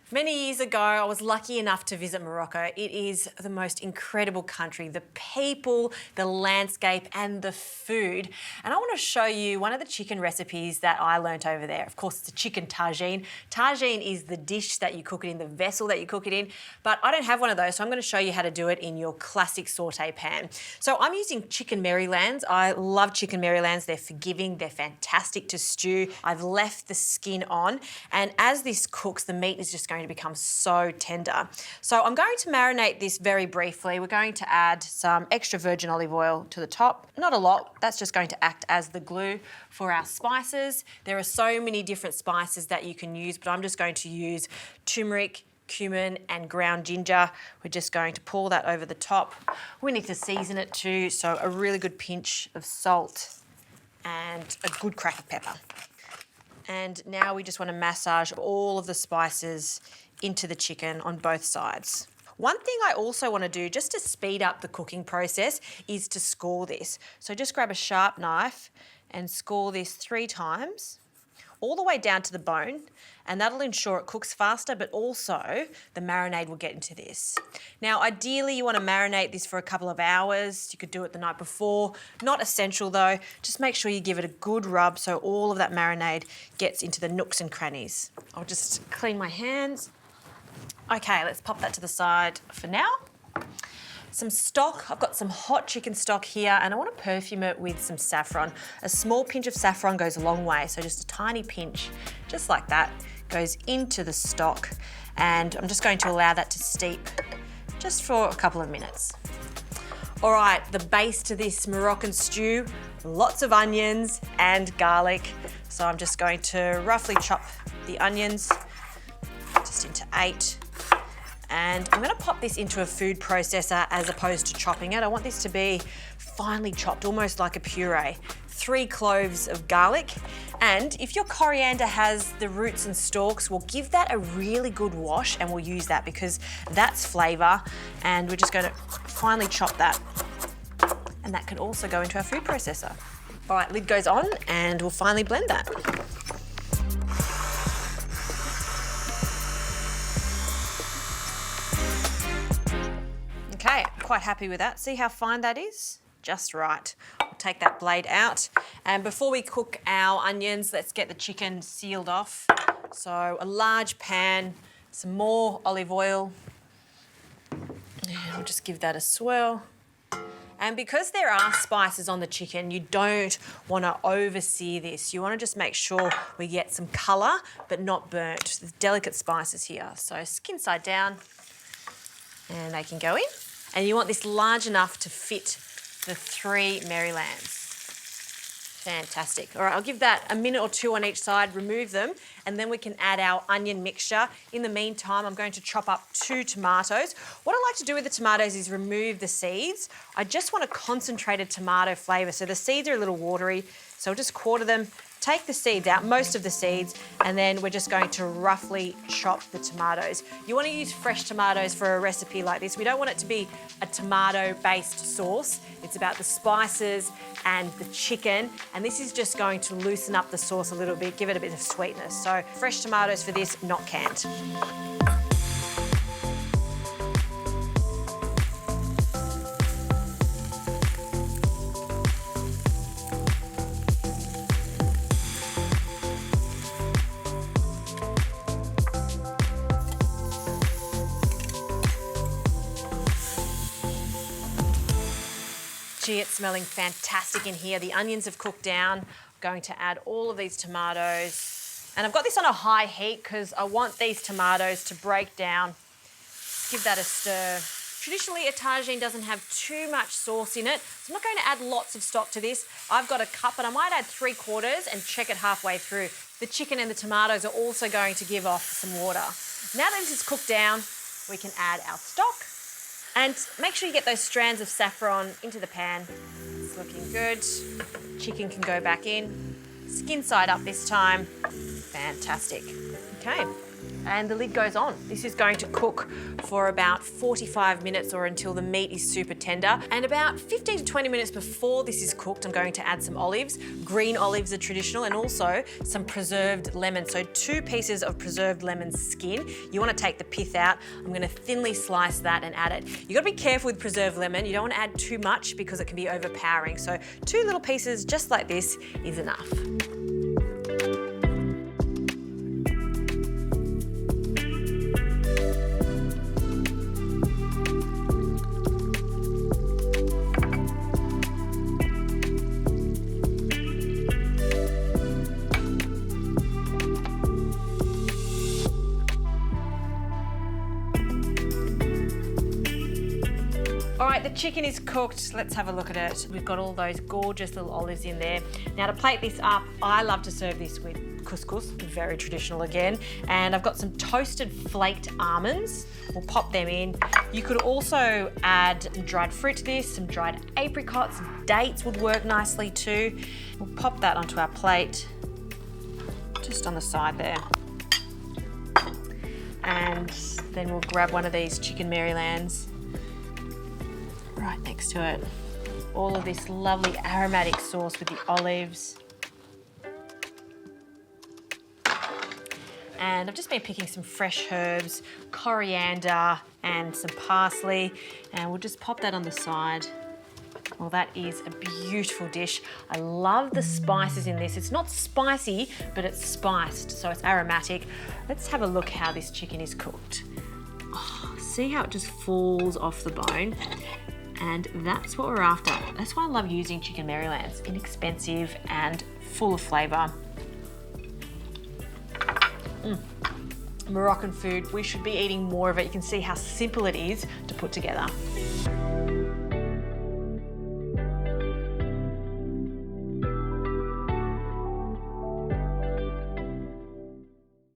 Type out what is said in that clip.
Many years ago, I was lucky enough to visit Morocco. It is the most incredible country, the people, the landscape and the food. And I want to show you one of the chicken recipes that I learnt over there. Of course, it's a chicken tagine. Tagine is the dish that you cook it in, the vessel that you cook it in, but I don't have one of those, so I'm going to show you how to do it in your classic saute pan. So I'm using chicken Marylands. I love chicken Marylands. They're forgiving, they're fantastic to stew. I've left the skin on, and as this cooks, the meat is just going to become so tender. So I'm going to marinate this very briefly. We're going to add some extra virgin olive oil to the top. Not a lot, that's just going to act as the glue for our spices. There are so many different spices that you can use, but I'm just going to use turmeric, cumin and ground ginger. We're just going to pour that over the top. We need to season it too, so a really good pinch of salt and a good crack of pepper. And now we just want to massage all of the spices into the chicken on both sides. One thing I also want to do, just to speed up the cooking process, is to score this. So just grab a sharp knife and score this 3 times, all the way down to the bone, and that'll ensure it cooks faster, but also the marinade will get into this. Now, ideally, you want to marinate this for a couple of hours. You could do it the night before. Not essential though. Just make sure you give it a good rub so all of that marinade gets into the nooks and crannies. I'll just clean my hands. Okay, let's pop that to the side for now. Some stock, I've got some hot chicken stock here and I want to perfume it with some saffron. A small pinch of saffron goes a long way, so just a tiny pinch, just like that, goes into the stock, and I'm just going to allow that to steep just for a couple of minutes. All right, the base to this Moroccan stew, lots of onions and garlic. So I'm just going to roughly chop the onions just into 8. And I'm going to pop this into a food processor as opposed to chopping it. I want this to be finely chopped, almost like a puree. 3 cloves of garlic. And if your coriander has the roots and stalks, we'll give that a really good wash and we'll use that because that's flavour. And we're just going to finely chop that. And that can also go into our food processor. All right, lid goes on and we'll finally blend that. Okay, quite happy with that. See how fine that is? Just right. We'll take that blade out. And before we cook our onions, let's get the chicken sealed off. So a large pan, some more olive oil. And we'll just give that a swirl. And because there are spices on the chicken, you don't want to over-sear this. You want to just make sure we get some colour, but not burnt. There's delicate spices here. So skin side down, and they can go in. And you want this large enough to fit the 3 Marylands. Fantastic. All right, I'll give that a minute or 2 on each side, remove them, and then we can add our onion mixture. In the meantime, I'm going to chop up 2 tomatoes. What I like to do with the tomatoes is remove the seeds. I just want a concentrated tomato flavour, so the seeds are a little watery, so I'll just quarter them, take the seeds out, most of the seeds, and then we're just going to roughly chop the tomatoes. You want to use fresh tomatoes for a recipe like this. We don't want it to be a tomato-based sauce. It's about the spices and the chicken, and this is just going to loosen up the sauce a little bit, give it a bit of sweetness. So fresh tomatoes for this, not canned. Gee, it's smelling fantastic in here. The onions have cooked down. I'm going to add all of these tomatoes. And I've got this on a high heat because I want these tomatoes to break down. Give that a stir. Traditionally, a tagine doesn't have too much sauce in it, so I'm not going to add lots of stock to this. I've got a cup, but I might add 3/4 and check it halfway through. The chicken and the tomatoes are also going to give off some water. Now that this is cooked down, we can add our stock. And make sure you get those strands of saffron into the pan. It's looking good. Chicken can go back in. Skin side up this time. Fantastic. Okay. and the lid goes on. This is going to cook for about 45 minutes or until the meat is super tender. And about 15 to 20 minutes before this is cooked, I'm going to add some olives. Green olives are traditional, and also some preserved lemon. So 2 pieces of preserved lemon skin. You want to take the pith out. I'm going to thinly slice that and add it. You got to be careful with preserved lemon. You don't want to add too much because it can be overpowering. So 2 little pieces just like this is enough. All right, the chicken is cooked. Let's have a look at it. We've got all those gorgeous little olives in there. Now to plate this up, I love to serve this with couscous, very traditional again. And I've got some toasted flaked almonds. We'll pop them in. You could also add dried fruit to this, some dried apricots, dates would work nicely too. We'll pop that onto our plate, just on the side there. And then we'll grab one of these chicken Marylands right next to it. All of this lovely aromatic sauce with the olives. And I've just been picking some fresh herbs, coriander and some parsley, and we'll just pop that on the side. Well, that is a beautiful dish. I love the spices in this. It's not spicy, but it's spiced, so it's aromatic. Let's have a look how this chicken is cooked. Oh, see how it just falls off the bone? And that's what we're after. That's why I love using chicken Marylands. Inexpensive and full of flavour. Moroccan food, we should be eating more of it. You can see how simple it is to put together.